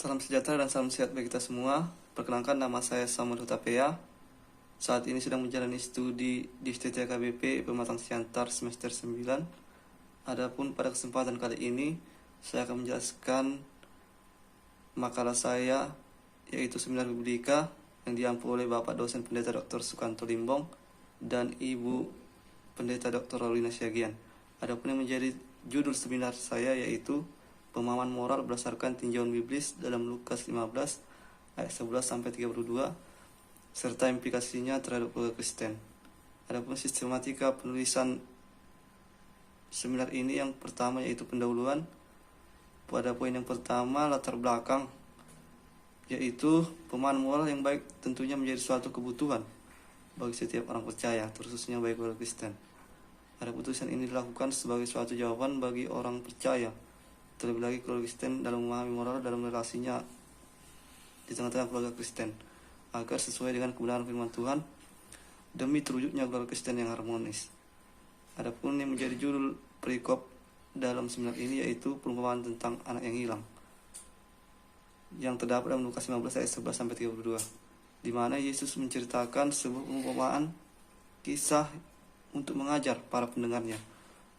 Salam sejahtera dan salam sehat bagi kita semua. Perkenalkan, nama saya Samuel Hutapea. Saat ini sedang menjalani studi di STT KBP Pematang Siantar semester 9. Adapun pada kesempatan kali ini, saya akan menjelaskan makalah saya, yaitu Seminar Biblika yang diampu oleh Bapak Dosen Pendeta Dr. Sukanto Limbong dan Ibu Pendeta Dr. Rolina Siagian. Adapun yang menjadi judul seminar saya yaitu Pemahaman Moral berdasarkan tinjauan biblis dalam Lukas 15 ayat 11 sampai 32 serta implikasinya terhadap keluarga Kristen. Adapun sistematika penulisan seminar ini, yang pertama yaitu pendahuluan. Pada poin yang pertama, latar belakang, yaitu pemahaman moral yang baik tentunya menjadi suatu kebutuhan bagi setiap orang percaya, terkhususnya bagi keluarga Kristen. Ada putusan ini dilakukan sebagai suatu jawaban bagi orang percaya, terlebih lagi keluarga Kristen, dalam memahami moral dalam relasinya di tengah-tengah keluarga Kristen, agar sesuai dengan kebenaran firman Tuhan demi terwujudnya keluarga Kristen yang harmonis. Adapun yang menjadi judul perikop dalam seminar ini yaitu perumpamaan tentang anak yang hilang, yang terdapat dalam Lukas 15 ayat 11 sampai 32, di mana Yesus menceritakan sebuah perumpamaan kisah untuk mengajar para pendengarnya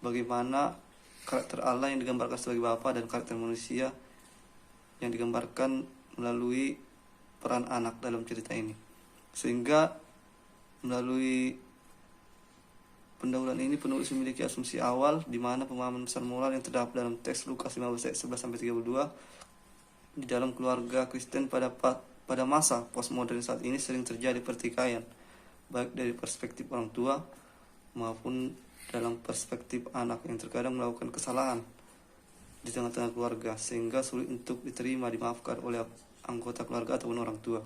bagaimana karakter Allah yang digambarkan sebagai Bapa dan karakter manusia yang digambarkan melalui peran anak dalam cerita ini. Sehingga melalui pendahuluan ini penulis memiliki asumsi awal di mana pemahaman besar moral yang terdapat dalam teks Lukas 15 ayat 11 sampai 32 di dalam keluarga Kristen pada masa postmodern saat ini sering terjadi pertikaian, baik dari perspektif orang tua maupun dalam perspektif anak yang terkadang melakukan kesalahan di tengah-tengah keluarga, sehingga sulit untuk diterima, dimaafkan oleh anggota keluarga ataupun orang tua.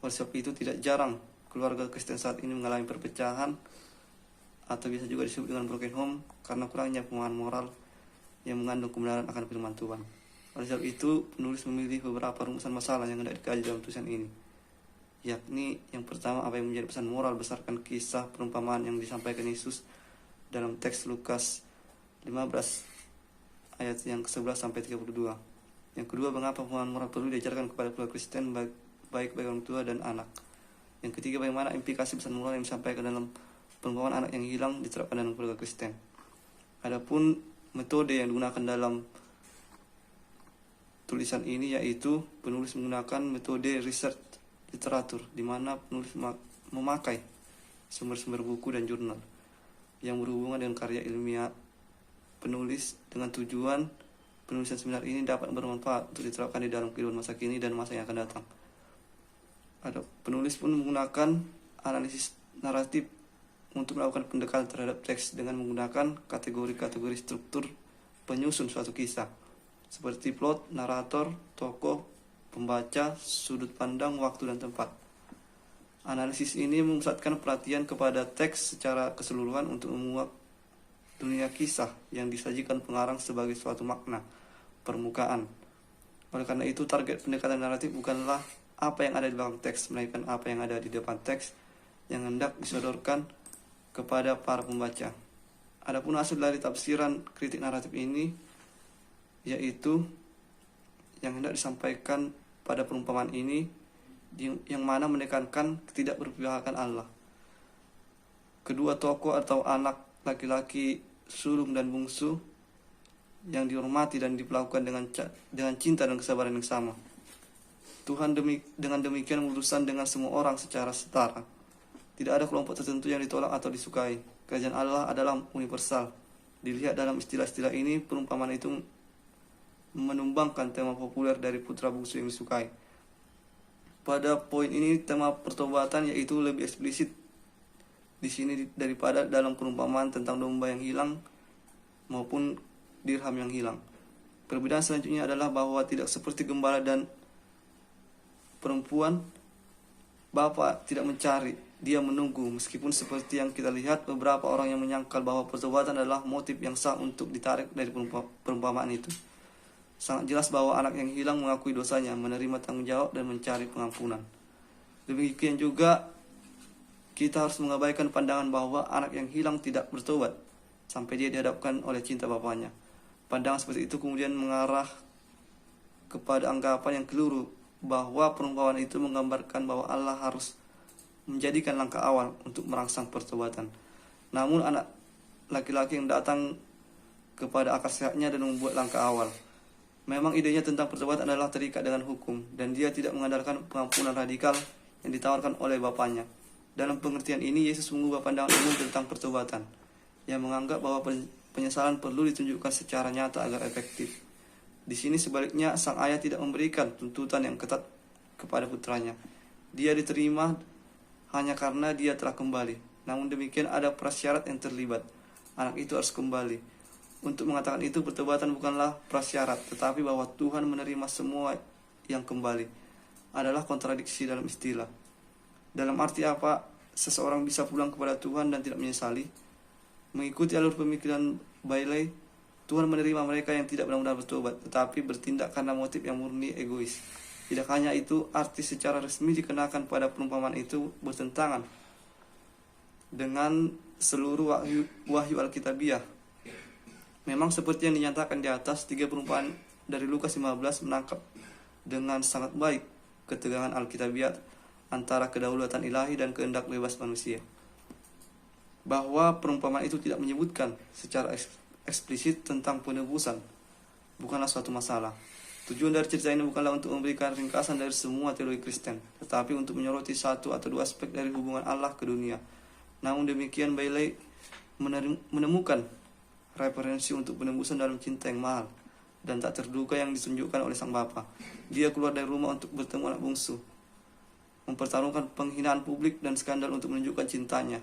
Oleh sebab itu, tidak jarang keluarga Kristen saat ini mengalami perpecahan atau biasa juga disebut dengan broken home karena kurangnya pemahaman moral yang mengandung kebenaran akan firman Tuhan. Oleh sebab itu, penulis memilih beberapa rumusan masalah yang hendak dikaji dalam tulisan ini, yakni yang pertama, apa yang menjadi pesan moral berdasarkan kisah perumpamaan yang disampaikan Yesus dalam teks Lukas 15 ayat yang ke-11 sampai 32. Yang kedua, mengapa pemahaman moral perlu diajarkan kepada keluarga Kristen baik bagi orang tua dan anak. Yang ketiga, bagaimana implikasi pesan moral yang disampaikan dalam perumpamaan anak yang hilang diterapkan dalam keluarga Kristen. Adapun metode yang digunakan dalam tulisan ini yaitu penulis menggunakan metode research literatur, di mana penulis memakai sumber-sumber buku dan jurnal yang berhubungan dengan karya ilmiah penulis, dengan tujuan penulisan seminar ini dapat bermanfaat untuk diterapkan di dalam kehidupan masa kini dan masa yang akan datang. Penulis pun menggunakan analisis naratif untuk melakukan pendekatan terhadap teks dengan menggunakan kategori-kategori struktur penyusun suatu kisah, seperti plot, narator, tokoh, pembaca, sudut pandang, waktu, dan tempat. Analisis ini memusatkan perhatian kepada teks secara keseluruhan untuk memuat dunia kisah yang disajikan pengarang sebagai suatu makna permukaan. Oleh karena itu, target pendekatan naratif bukanlah apa yang ada di belakang teks, melainkan apa yang ada di depan teks yang hendak disodorkan kepada para pembaca. Adapun hasil dari tafsiran kritik naratif ini yaitu yang hendak disampaikan pada perumpamaan ini, yang mana menekankan ketidakberpihakan Allah. Kedua tokoh atau anak laki-laki sulung dan bungsu yang dihormati dan diperlakukan dengan cinta dan kesabaran yang sama. Tuhan dengan demikian berurusan dengan semua orang secara setara. Tidak ada kelompok tertentu yang ditolak atau disukai. Kerajaan Allah adalah universal. Dilihat dalam istilah-istilah ini, perumpamaan itu menumbangkan tema populer dari putra bungsu yang disukai. Pada poin ini, tema pertobatan yaitu lebih eksplisit di sini daripada dalam perumpamaan tentang domba yang hilang maupun dirham yang hilang. Perbedaan selanjutnya adalah bahwa tidak seperti gembala dan perempuan, Bapa tidak mencari, dia menunggu. Meskipun seperti yang kita lihat, beberapa orang yang menyangkal bahwa pertobatan adalah motif yang sah untuk ditarik dari perumpamaan itu. Sangat jelas bahwa anak yang hilang mengakui dosanya, menerima tanggung jawab, dan mencari pengampunan. Demikian juga kita harus mengabaikan pandangan bahwa anak yang hilang tidak bertobat sampai dia dihadapkan oleh cinta bapaknya. Pandangan seperti itu kemudian mengarah kepada anggapan yang keliru bahwa perumpamaan itu menggambarkan bahwa Allah harus menjadikan langkah awal untuk merangsang pertobatan. Namun anak laki-laki yang datang kepada akal sehatnya dan membuat langkah awal. Memang idenya tentang pertobatan adalah terikat dengan hukum, dan dia tidak mengandalkan pengampunan radikal yang ditawarkan oleh bapaknya. Dalam pengertian ini, Yesus mengubah pandangan umum tentang pertobatan, yang menganggap bahwa penyesalan perlu ditunjukkan secara nyata agar efektif. Di sini sebaliknya, sang ayah tidak memberikan tuntutan yang ketat kepada putranya. Dia diterima hanya karena dia telah kembali. Namun demikian ada prasyarat yang terlibat. Anak itu harus kembali. Untuk mengatakan itu, pertobatan bukanlah prasyarat, tetapi bahwa Tuhan menerima semua yang kembali adalah kontradiksi dalam istilah. Dalam arti apa seseorang bisa pulang kepada Tuhan dan tidak menyesali? Mengikuti alur pemikiran Bailey, Tuhan menerima mereka yang tidak benar-benar bertobat, tetapi bertindak karena motif yang murni egois. Tidak hanya itu, arti secara resmi dikenakan pada perumpamaan itu bertentangan dengan seluruh wahyu Alkitabiah. Memang seperti yang dinyatakan di atas, 3 perumpamaan dari Lukas 15 menangkap dengan sangat baik ketegangan Alkitabiah antara kedaulatan ilahi dan kehendak bebas manusia. Bahwa perumpamaan itu tidak menyebutkan secara eksplisit tentang penebusan bukanlah suatu masalah. Tujuan dari cerita ini bukanlah untuk memberikan ringkasan dari semua teologi Kristen, tetapi untuk menyoroti 1 atau 2 aspek dari hubungan Allah ke dunia. Namun demikian, Bailey menemukan referensi untuk penebusan dalam cinta yang mahal dan tak terduga yang ditunjukkan oleh sang bapa. Dia keluar dari rumah untuk bertemu anak bungsu, mempertaruhkan penghinaan publik dan skandal untuk menunjukkan cintanya,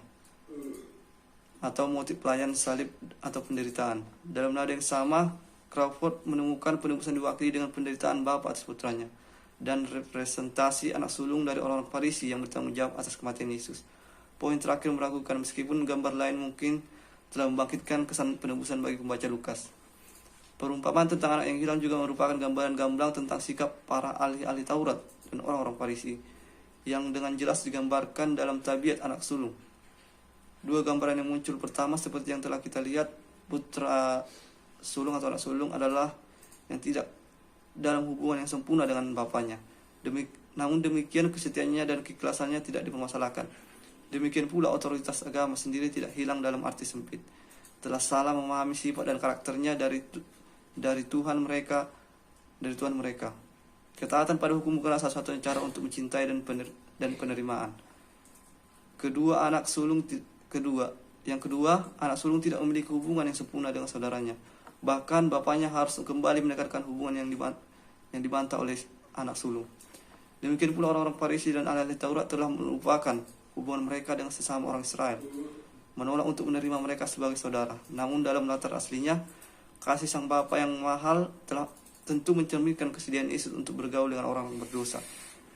atau motif pelayan salib atau penderitaan. Dalam nada yang sama, Crawford menemukan penebusan diwakili dengan penderitaan bapa atas putranya dan representasi anak sulung dari orang-orang Farisi yang bertanggung jawab atas kematian Yesus. Poin terakhir meragukan, meskipun gambar lain mungkin telah membangkitkan kesan penebusan bagi pembaca Lukas. Perumpamaan tentang anak yang hilang juga merupakan gambaran gamblang tentang sikap para ahli-ahli Taurat dan orang-orang Farisi, yang dengan jelas digambarkan dalam tabiat anak sulung. 2 gambaran yang muncul pertama seperti yang telah kita lihat, putra sulung atau anak sulung adalah yang tidak dalam hubungan yang sempurna dengan bapaknya. Namun demikian kesetiaannya dan keikhlasannya tidak dipermasalahkan. Demikian pula otoritas agama sendiri tidak hilang dalam arti sempit. Telah salah memahami sifat dan karakternya dari Tuhan mereka. Ketaatan pada hukum bukanlah satu-satunya cara untuk mencintai dan penerimaan. Yang kedua, anak sulung tidak memiliki hubungan yang sempurna dengan saudaranya. Bahkan bapaknya harus kembali mendekatkan hubungan yang dibantah oleh anak sulung. Demikian pula orang-orang Farisi dan ahli Taurat telah melupakan hubungan mereka dengan sesama orang Israel, menolak untuk menerima mereka sebagai saudara. Namun dalam latar aslinya, kasih sang bapa yang mahal telah tentu mencerminkan kesediaan Yesus untuk bergaul dengan orang berdosa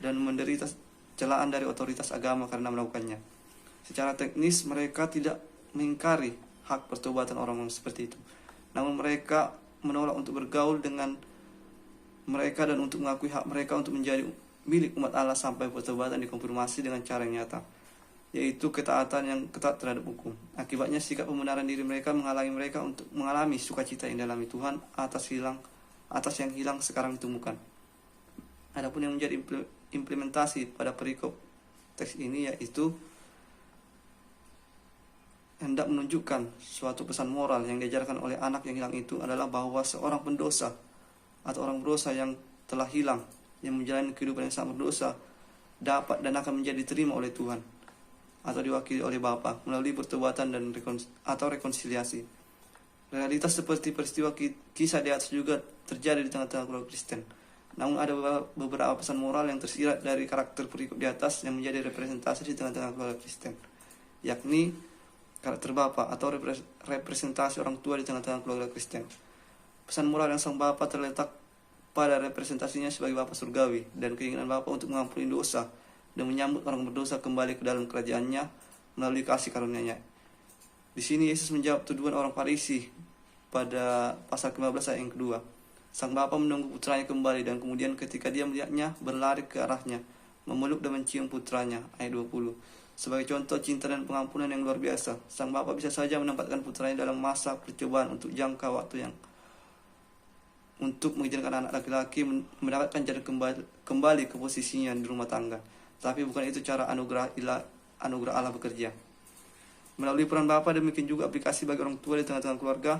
dan menderita celaan dari otoritas agama karena melakukannya. Secara teknis mereka tidak mengingkari hak pertobatan orang seperti itu, namun mereka menolak untuk bergaul dengan mereka dan untuk mengakui hak mereka untuk menjadi milik umat Allah sampai pertobatan dikonfirmasi dengan cara yang nyata, yaitu ketaatan yang ketat terhadap hukum. Akibatnya sikap pembenaran diri mereka menghalangi mereka untuk mengalami sukacita yang dialami Tuhan atas yang hilang sekarang ditemukan. Adapun yang menjadi implementasi pada perikop teks ini, yaitu hendak menunjukkan suatu pesan moral yang diajarkan oleh anak yang hilang itu adalah bahwa seorang pendosa atau orang berdosa yang telah hilang, yang menjalani kehidupan yang sangat berdosa, dapat dan akan menjadi diterima oleh Tuhan atau diwakili oleh Bapa melalui pertobatan dan rekonsiliasi. Realitas seperti peristiwa kisah di atas juga terjadi di tengah-tengah keluarga Kristen. Namun ada beberapa pesan moral yang tersirat dari karakter perikop di atas yang menjadi representasi di tengah-tengah keluarga Kristen, yakni karakter Bapa atau representasi orang tua di tengah-tengah keluarga Kristen. Pesan moral yang sang Bapa terletak pada representasinya sebagai Bapa surgawi dan keinginan Bapa untuk mengampuni dosa dan menyambut orang berdosa kembali ke dalam kerajaannya melalui kasih karunia-Nya. Di sini Yesus menjawab tuduhan orang Farisi pada pasal 15 ayat yang kedua. Sang bapa menunggu putranya kembali dan kemudian ketika dia melihatnya berlari ke arahnya, memeluk dan mencium putranya. Ayat 20. Sebagai contoh cinta dan pengampunan yang luar biasa, sang bapa bisa saja menempatkan putranya dalam masa percobaan untuk jangka waktu untuk mengizinkan anak laki-laki mendapatkan jalan kembali ke posisinya di rumah tangga. Tapi bukan itu cara anugerah Allah bekerja. Melalui peran Bapa, demikian juga aplikasi bagi orang tua di tengah-tengah keluarga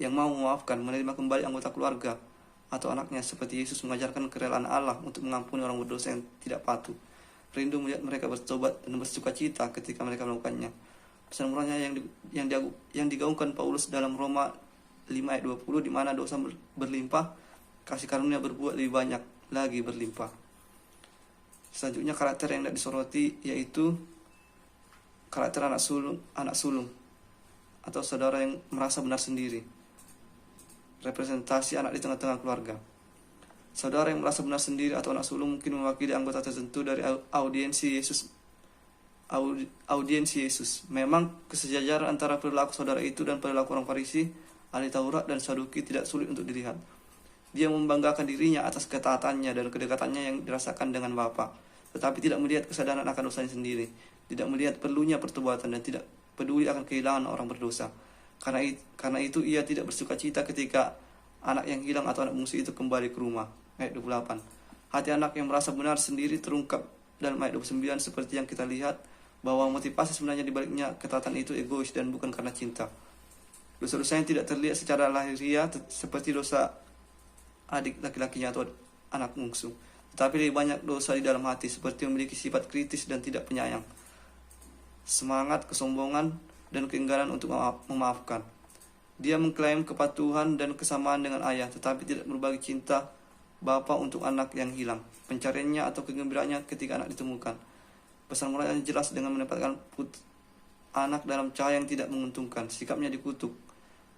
yang mau memaafkan, menerima kembali anggota keluarga atau anaknya, seperti Yesus mengajarkan kerelaan Allah untuk mengampuni orang berdosa yang tidak patuh. Rindu melihat mereka bertobat dan bersuka cita ketika mereka melakukannya. Pesan murahnya yang digaungkan Paulus dalam Roma 5 ayat 20, di mana dosa berlimpah, kasih karunia berbuat lebih banyak lagi berlimpah. Selanjutnya karakter yang tidak disoroti yaitu karakter anak sulung atau saudara yang merasa benar sendiri. Representasi anak di tengah-tengah keluarga. Saudara yang merasa benar sendiri atau anak sulung mungkin mewakili anggota tertentu dari audiensi Yesus. Memang kesejajaran antara perilaku saudara itu dan perilaku orang Farisi, ahli Taurat dan Saduki tidak sulit untuk dilihat. Dia membanggakan dirinya atas ketaatannya dan kedekatannya yang dirasakan dengan Bapa, tetapi tidak melihat kesadaran akan dosanya sendiri, tidak melihat perlunya pertobatan, dan tidak peduli akan kehilangan orang berdosa. Karena itu ia tidak bersuka cita ketika anak yang hilang atau anak bungsu itu kembali ke rumah. Ayat 28. Hati anak yang merasa benar sendiri terungkap dalam ayat 29, seperti yang kita lihat bahwa motivasi sebenarnya dibaliknya ketaatan itu egois dan bukan karena cinta. Dosa-dosa yang tidak terlihat secara lahiriah seperti dosa adik laki-lakinya atau anak bungsu, tetapi lebih banyak dosa di dalam hati, seperti memiliki sifat kritis dan tidak penyayang, semangat, kesombongan, dan keengganan untuk memaafkan. Dia mengklaim kepatuhan dan kesamaan dengan ayah, tetapi tidak berbagi cinta Bapa untuk anak yang hilang, pencariannya atau kegembiraannya ketika anak ditemukan. Pesan moral yang jelas dengan menempatkan anak dalam cahaya yang tidak menguntungkan, sikapnya dikutuk.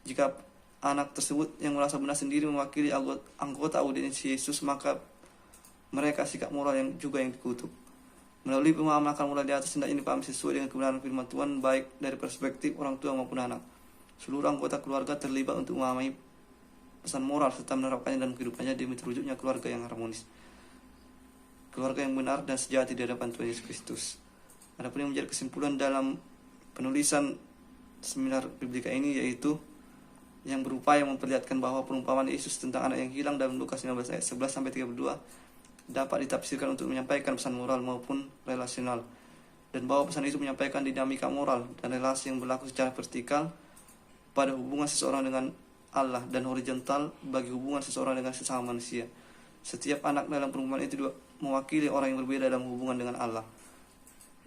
Jika anak tersebut yang merasa benar sendiri mewakili anggota audiensi Yesus, maka mereka sikap moral yang juga yang dikutuk. Melalui pemahaman akal moral di atas, hendaknya dipahami sesuai dengan kebenaran firman Tuhan, baik dari perspektif orang tua maupun anak. Seluruh anggota keluarga terlibat untuk memahami pesan moral serta menerapkannya dalam kehidupannya demi terwujudnya keluarga yang harmonis, keluarga yang benar dan sejati di hadapan Tuhan Yesus Kristus. Adapun yang menjadi kesimpulan dalam penulisan seminar Biblika ini yaitu yang berupaya memperlihatkan bahwa perumpamaan Yesus tentang anak yang hilang dalam Lukas 15 ayat 11 sampai 32 dapat ditafsirkan untuk menyampaikan pesan moral maupun relasional, dan bahwa pesan itu menyampaikan dinamika moral dan relasi yang berlaku secara vertikal pada hubungan seseorang dengan Allah dan horizontal bagi hubungan seseorang dengan sesama manusia. Setiap anak dalam perumpamaan itu mewakili orang yang berbeda dalam hubungan dengan Allah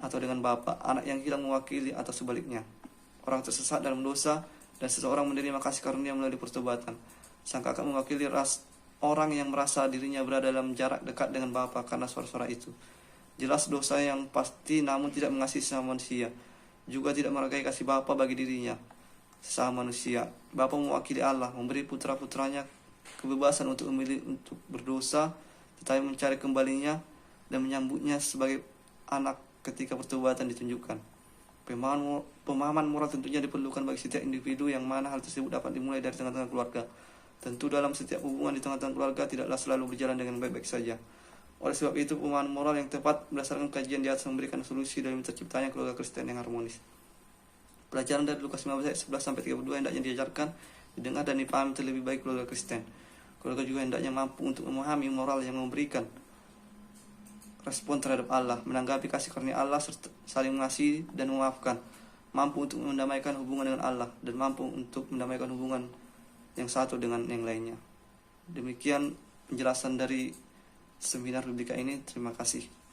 atau dengan Bapa. Anak yang hilang mewakili atau sebaliknya orang tersesat dalam dosa, dan seseorang menerima kasih karunia melalui pertobatan. Sang kakak mewakili orang yang merasa dirinya berada dalam jarak dekat dengan Bapa karena suara-suara itu. Jelas dosa yang pasti, namun tidak mengasihi sesama manusia, juga tidak menghargai kasih Bapa bagi dirinya sesama manusia. Bapa mewakili Allah, memberi putra-putranya kebebasan untuk memilih untuk berdosa, tetapi mencari kembalinya dan menyambutnya sebagai anak ketika pertobatan ditunjukkan. Pemahaman moral tentunya diperlukan bagi setiap individu, yang mana hal tersebut dapat dimulai dari tengah-tengah keluarga. Tentu dalam setiap hubungan di tengah-tengah keluarga tidaklah selalu berjalan dengan baik-baik saja. Oleh sebab itu, pemahaman moral yang tepat berdasarkan kajian di atas memberikan solusi dalam terciptanya keluarga Kristen yang harmonis. Pelajaran dari Lukas 15 ayat 11 sampai 32 hendaknya diajarkan, didengar dan dipahami terlebih baik keluarga Kristen. Keluarga juga hendaknya mampu untuk memahami moral yang memberikan respon terhadap Allah, menanggapi kasih karunia Allah, serta saling mengasihi dan memaafkan, mampu untuk mendamaikan hubungan dengan Allah, dan mampu untuk mendamaikan hubungan yang satu dengan yang lainnya. Demikian penjelasan dari seminar Biblika ini. Terima kasih.